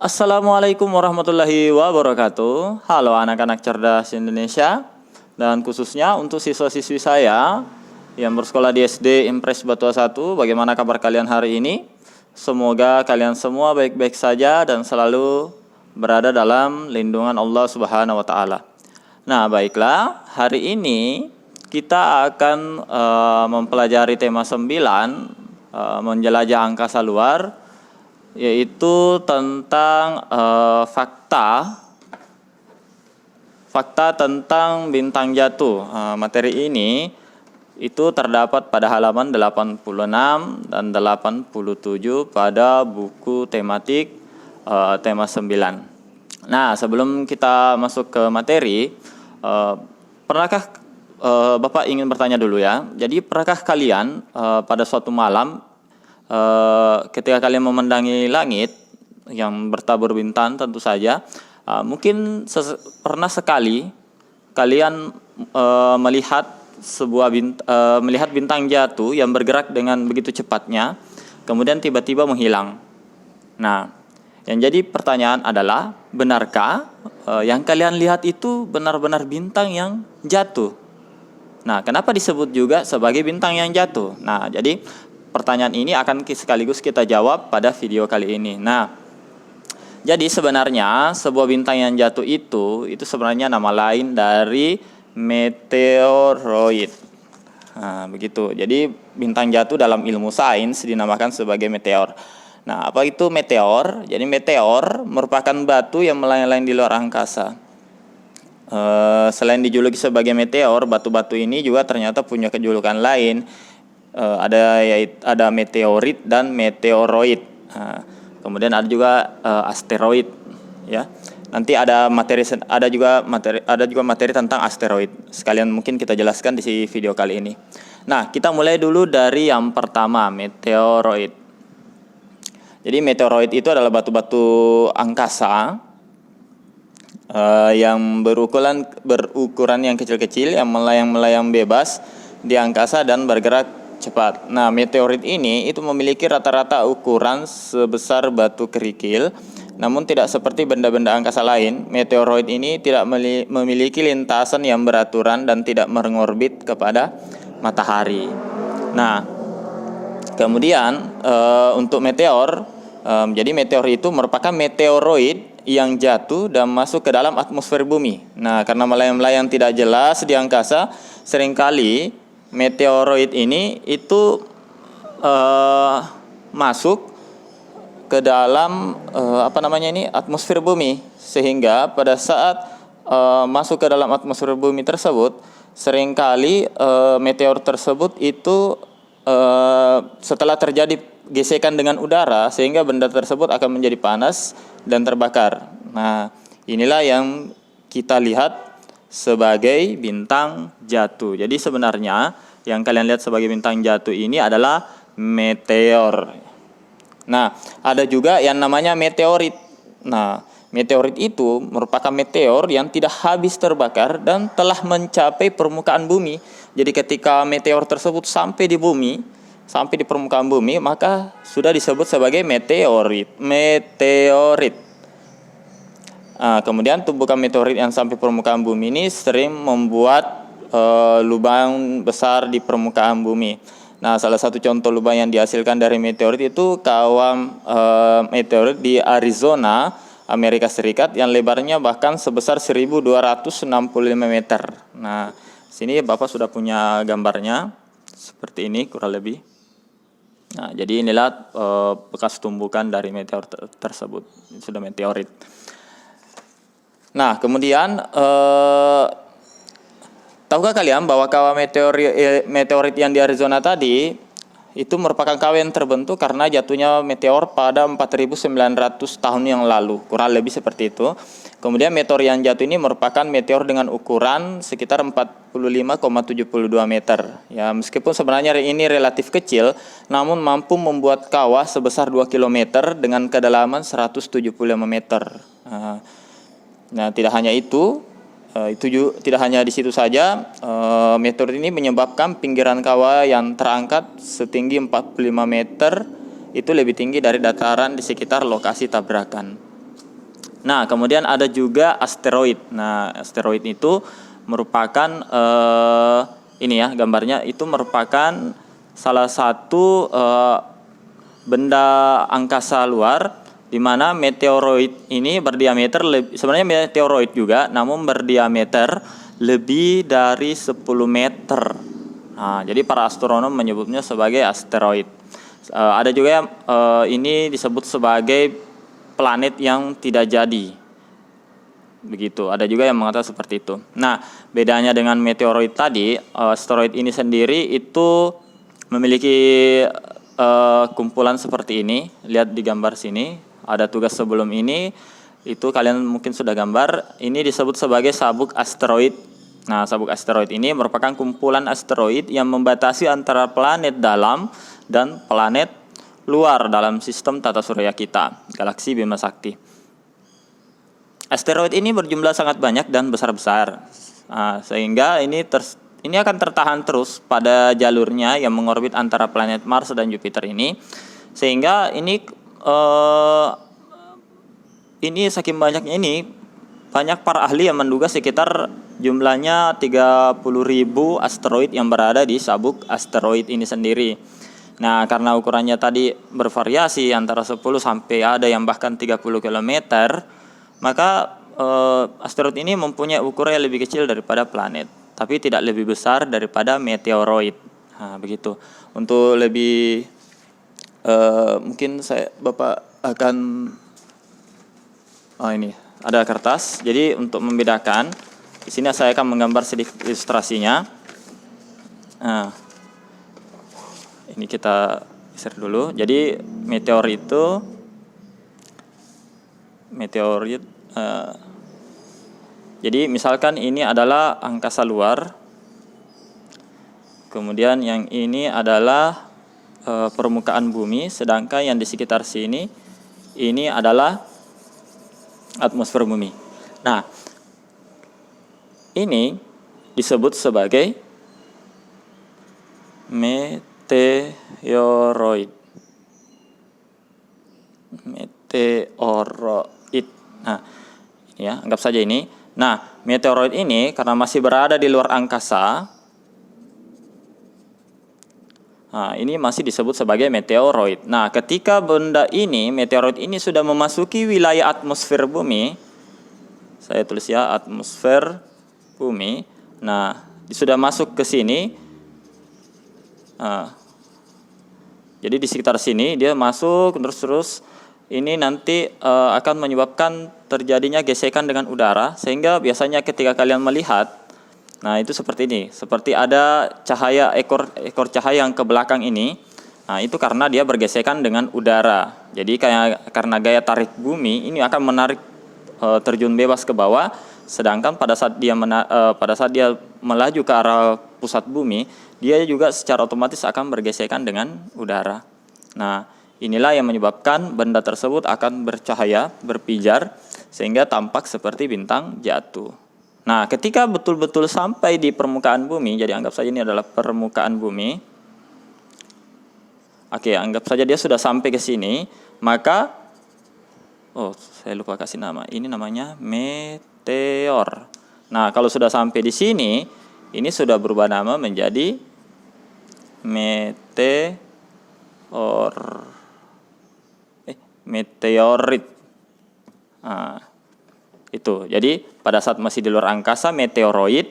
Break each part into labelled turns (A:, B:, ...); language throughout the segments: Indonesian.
A: Assalamualaikum warahmatullahi wabarakatuh. Halo anak-anak cerdas Indonesia, dan khususnya untuk siswa-siswi saya yang bersekolah di SD Impres Batua 1. Bagaimana kabar kalian hari ini? Semoga kalian semua baik-baik saja dan selalu berada dalam lindungan Allah Subhanahu wa taala. Nah, baiklah, hari ini kita akan mempelajari tema 9, menjelajah angkasa luar, yaitu tentang fakta tentang bintang jatuh. Materi ini itu terdapat pada halaman 86 dan 87 pada buku tematik tema 9. Nah, sebelum kita masuk ke materi, pernahkah Bapak ingin bertanya dulu ya. Jadi pernahkah kalian pada suatu malam ketika kalian memandangi langit yang bertabur bintang, tentu saja mungkin pernah sekali kalian melihat melihat bintang jatuh yang bergerak dengan begitu cepatnya, kemudian tiba-tiba menghilang. Nah, yang jadi pertanyaan adalah, benarkah yang kalian lihat itu benar-benar bintang yang jatuh? Nah, kenapa disebut juga sebagai bintang yang jatuh? Nah, jadi pertanyaan ini akan sekaligus kita jawab pada video kali ini. Nah, jadi sebenarnya sebuah bintang yang jatuh itu sebenarnya nama lain dari meteoroid. Nah, begitu. Jadi bintang jatuh dalam ilmu sains dinamakan sebagai meteor. Nah, apa itu meteor? Jadi meteor merupakan batu yang melayang-layang di luar angkasa. Selain dijuluki sebagai meteor, batu-batu ini juga ternyata punya kejulukan lain. Ada meteorit dan meteoroid. Kemudian ada juga asteroid, ya. Nanti ada juga materi tentang asteroid. Sekalian mungkin kita jelaskan di video kali ini. Nah, kita mulai dulu dari yang pertama, meteoroid. Jadi meteoroid itu adalah batu-batu angkasa yang berukuran yang kecil-kecil, yang melayang-melayang bebas di angkasa dan bergerak cepat. Nah, meteorit ini itu memiliki rata-rata ukuran sebesar batu kerikil, namun tidak seperti benda-benda angkasa lain. Meteoroid ini tidak memiliki lintasan yang beraturan dan tidak mengorbit kepada matahari. Nah, kemudian untuk meteor, jadi meteor itu merupakan meteoroid yang jatuh dan masuk ke dalam atmosfer bumi. Nah, karena melayang-layang tidak jelas di angkasa, seringkali meteoroid ini itu masuk ke dalam atmosfer bumi, sehingga pada saat masuk ke dalam atmosfer bumi tersebut, seringkali meteor tersebut itu setelah terjadi gesekan dengan udara, sehingga benda tersebut akan menjadi panas dan terbakar. Nah, inilah yang kita lihat sebagai bintang jatuh. Jadi sebenarnya yang kalian lihat sebagai bintang jatuh ini adalah meteor. Nah, ada juga yang namanya meteorit. Nah, meteorit itu merupakan meteor yang tidak habis terbakar dan telah mencapai permukaan bumi. Jadi ketika meteor tersebut sampai di permukaan bumi, maka sudah disebut sebagai meteorit. Kemudian tumbukan meteorit yang sampai permukaan bumi ini sering membuat lubang besar di permukaan bumi. Nah, salah satu contoh lubang yang dihasilkan dari meteorit itu kawah meteorit di Arizona, Amerika Serikat, yang lebarnya bahkan sebesar 1.265 meter. Nah, sini Bapak sudah punya gambarnya seperti ini kurang lebih. Nah, jadi inilah bekas tumbukan dari meteor tersebut. Ini sudah meteorit. Nah, kemudian tahukah kalian bahwa kawah meteorit yang di Arizona tadi itu merupakan kawah yang terbentuk karena jatuhnya meteor pada 4.900 tahun yang lalu, kurang lebih seperti itu. Kemudian meteor yang jatuh ini merupakan meteor dengan ukuran sekitar 45,72 meter. Ya, meskipun sebenarnya ini relatif kecil, namun mampu membuat kawah sebesar 2 km dengan kedalaman 175 meter. Nah, tidak hanya itu, tidak hanya di situ saja, meteor ini menyebabkan pinggiran kawah yang terangkat setinggi 45 meter itu lebih tinggi dari dataran di sekitar lokasi tabrakan. Nah, kemudian ada juga asteroid. Nah, asteroid itu merupakan ini ya, gambarnya itu merupakan salah satu benda angkasa luar di mana meteoroid ini berdiameter sebenarnya meteoroid juga, namun berdiameter lebih dari 10 meter. Nah, jadi para astronom menyebutnya sebagai asteroid. Ada juga yang ini disebut sebagai planet yang tidak jadi. Begitu. Ada juga yang mengatakan seperti itu. Nah, bedanya dengan meteoroid tadi, asteroid ini sendiri itu memiliki kumpulan seperti ini. Lihat di gambar sini, ada tugas sebelum ini. Itu kalian mungkin sudah gambar. Ini disebut sebagai sabuk asteroid. Nah, sabuk asteroid ini merupakan kumpulan asteroid yang membatasi antara planet dalam dan planet luar dalam sistem tata surya kita, galaksi Bima Sakti. Asteroid ini berjumlah sangat banyak dan besar-besar, sehingga ini akan tertahan terus pada jalurnya yang mengorbit antara planet Mars dan Jupiter ini, sehingga ini saking banyaknya ini, banyak para ahli yang menduga sekitar jumlahnya 30.000 asteroid yang berada di sabuk asteroid ini sendiri. Nah, karena ukurannya tadi bervariasi antara 10 sampai ada yang bahkan 30 km, maka asteroid ini mempunyai ukuran yang lebih kecil daripada planet, tapi tidak lebih besar daripada meteoroid. Nah, begitu. Untuk lebih mungkin Bapak akan ini ada kertas. Jadi untuk membedakan, di sini saya akan menggambar sedikit ilustrasinya. Nah, ini kita share dulu. Jadi meteor jadi misalkan ini adalah angkasa luar, kemudian yang ini adalah permukaan bumi, sedangkan yang di sekitar sini ini adalah atmosfer bumi. Nah, ini disebut sebagai meteoroid. Nah, ini ya, anggap saja ini. Nah, meteoroid ini karena masih berada di luar angkasa, nah, ini masih disebut sebagai meteoroid. Nah, ketika meteoroid ini sudah memasuki wilayah atmosfer bumi, saya tulis ya, atmosfer bumi. Nah, sudah masuk ke sini. Jadi di sekitar sini dia masuk terus ini nanti akan menyebabkan terjadinya gesekan dengan udara, sehingga biasanya ketika kalian melihat, nah itu seperti ini, seperti ada cahaya ekor cahaya yang ke belakang ini. Nah, itu karena dia bergesekan dengan udara. Jadi karena gaya tarik bumi ini akan menarik terjun bebas ke bawah, sedangkan pada saat dia melaju ke arah pusat bumi, dia juga secara otomatis akan bergesekan dengan udara. Nah, inilah yang menyebabkan benda tersebut akan bercahaya, berpijar, sehingga tampak seperti bintang jatuh. Nah, ketika betul-betul sampai di permukaan bumi, jadi anggap saja ini adalah permukaan bumi. Oke, anggap saja dia sudah sampai ke sini, maka saya lupa kasih nama. Ini namanya meteor. Nah, kalau sudah sampai di sini, ini sudah berubah nama menjadi meteorit. Nah, itu. Jadi pada saat masih di luar angkasa meteoroid,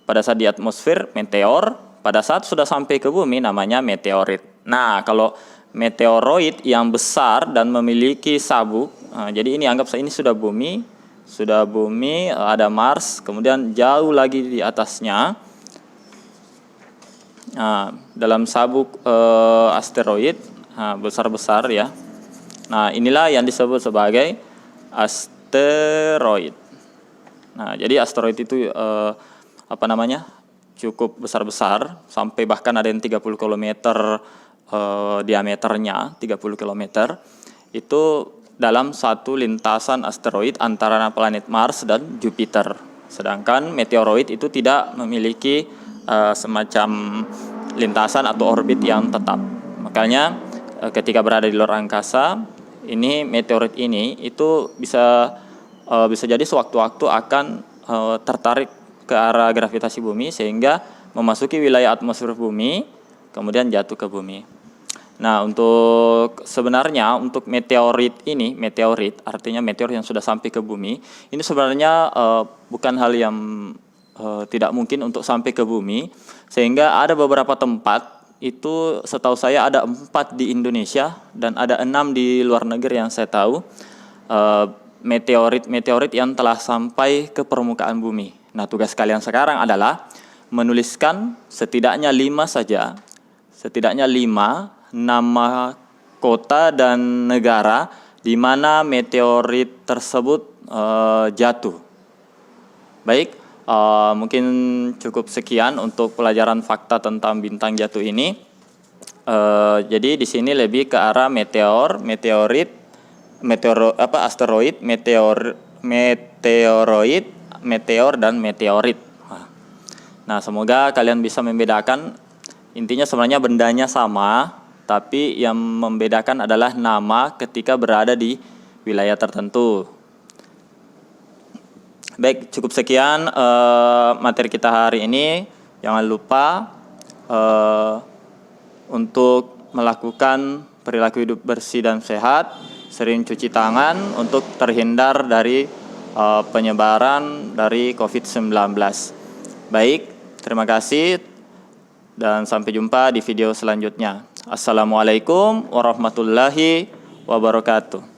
A: pada saat di atmosfer meteor, pada saat sudah sampai ke bumi namanya meteorit. Nah, kalau meteoroid yang besar dan memiliki sabuk, jadi ini anggap ini sudah bumi, ada Mars, kemudian jauh lagi di atasnya, dalam sabuk asteroid besar-besar ya. Nah, inilah yang disebut sebagai asteroid. Nah, jadi asteroid itu cukup besar-besar, sampai bahkan ada yang 30 km diameternya, 30 km. Itu dalam satu lintasan asteroid antara planet Mars dan Jupiter. Sedangkan meteoroid itu tidak memiliki semacam lintasan atau orbit yang tetap. Makanya ketika berada di luar angkasa, ini meteoroid ini itu bisa bisa jadi sewaktu-waktu akan tertarik ke arah gravitasi bumi sehingga memasuki wilayah atmosfer bumi, kemudian jatuh ke bumi. Nah, sebenarnya untuk meteorit ini, meteorit artinya meteor yang sudah sampai ke bumi, ini sebenarnya bukan hal yang tidak mungkin untuk sampai ke bumi, sehingga ada beberapa tempat, itu setahu saya ada 4 di Indonesia dan ada 6 di luar negeri yang saya tahu, meteorit yang telah sampai ke permukaan bumi. Nah, tugas kalian sekarang adalah menuliskan setidaknya 5 nama kota dan negara di mana meteorit tersebut jatuh. Baik, mungkin cukup sekian untuk pelajaran fakta tentang bintang jatuh ini. Jadi di sini lebih ke arah asteroid, meteor dan meteorit. Nah, semoga kalian bisa membedakan. Intinya sebenarnya bendanya sama, tapi yang membedakan adalah nama ketika berada di wilayah tertentu. Baik, cukup sekian materi kita hari ini. Jangan lupa untuk melakukan perilaku hidup bersih dan sehat, sering cuci tangan untuk terhindar dari penyebaran dari COVID-19. Baik, terima kasih dan sampai jumpa di video selanjutnya. Assalamualaikum warahmatullahi wabarakatuh.